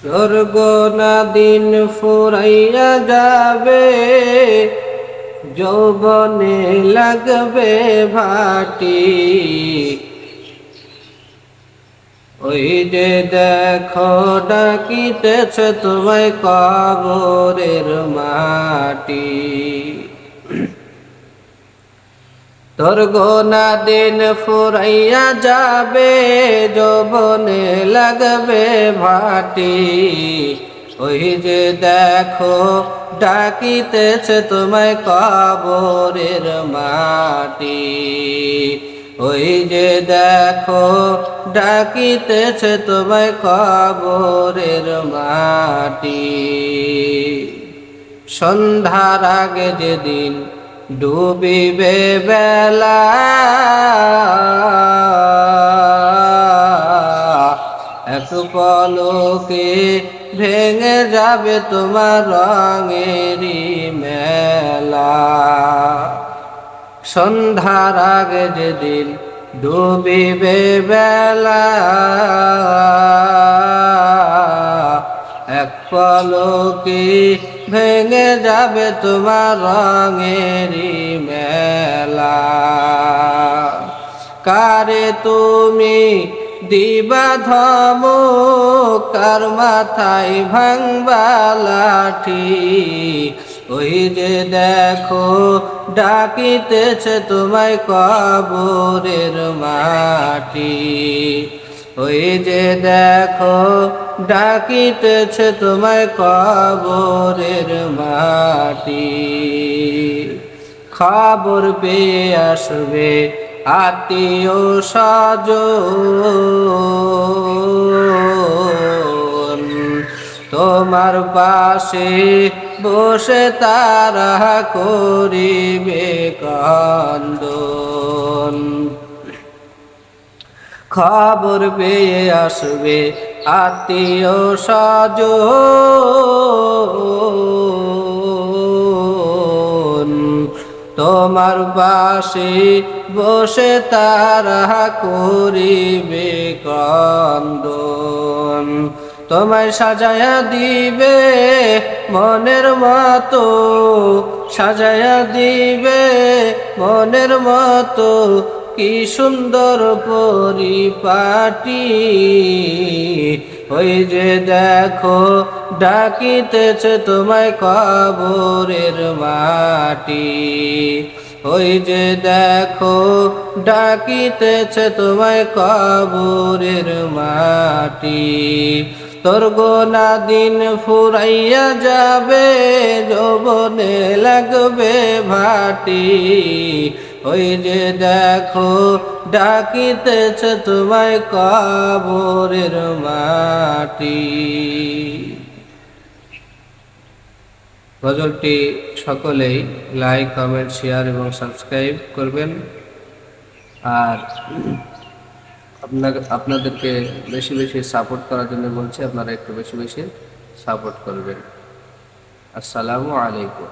তোর গোনা দিন ফুরাইয়া যাবে, যৌবনে লাগবে ভাটি। ওই যে দেখো ডাকিতেছে তোমায় কবরের মাটি। তোর গোনা দিন ফুরাইয়া যাবে, যৌবনে লাগবে ভাটি। ওই যে দেখো ডাকিতেছে তোমায় কবরের মাটি। ওই যে দেখো ডাকিতেছে তোমায় কবরের মাটি। সন্ধ্যার আগে যেদিন ডুবিবে বেলা, এক পলকে ভেঙে যাবে তোমার রঙেরই মেলা। সন্ধ্যার আগে যেদিন ডুবিবে বেলা, এক পলকে ভেঙে যাবে তোমার রঙেরই মেলা। কারে তুমি দিবা ধমক, কার মাথায় ভাঙবা লাঠি। ওই যে দেখো ডাকিতেছে তোমায় কবরের মাটি। ওই যে দেখো ডাকিতেছে তোমায় কবরের মাটি। খবর পেয়ে আসবে আত্মীয় স্বজন, তোমার পাশে বসে তারা করিবে ক্রন্দন। খবর পেয়ে আসবে আত্মীয় স্বজন, তোমার পাশে বসে তারা করিবে ক্রন্দন। তোমায় সাজায়া দিবে মনের মতো, সাজায়া দিবে মনের মতো, কি সুন্দর পরিপাটি। ওই যে দেখো ডাকিতেছে তোমায় কবরের মাটি। ওই যে দেখো ডাকিতেছে তোমায় কবরের মাটি। তোর গোনা দিন ফুরাইয়া যাবে, যৌবনে লাগবে ভাটি। ওই যে দেখো ডাকিতেছে তোমায় কবরের মাটি। গজলটি সকলেই লাইক, কমেন্ট, শেয়ার এবং সাবস্ক্রাইব করবেন। আর আপনাদেরকে বেশি বেশি সাপোর্ট করার জন্য বলছি, আপনারা একটু বেশি বেশি সাপোর্ট করবেন। আসসালামু আলাইকুম।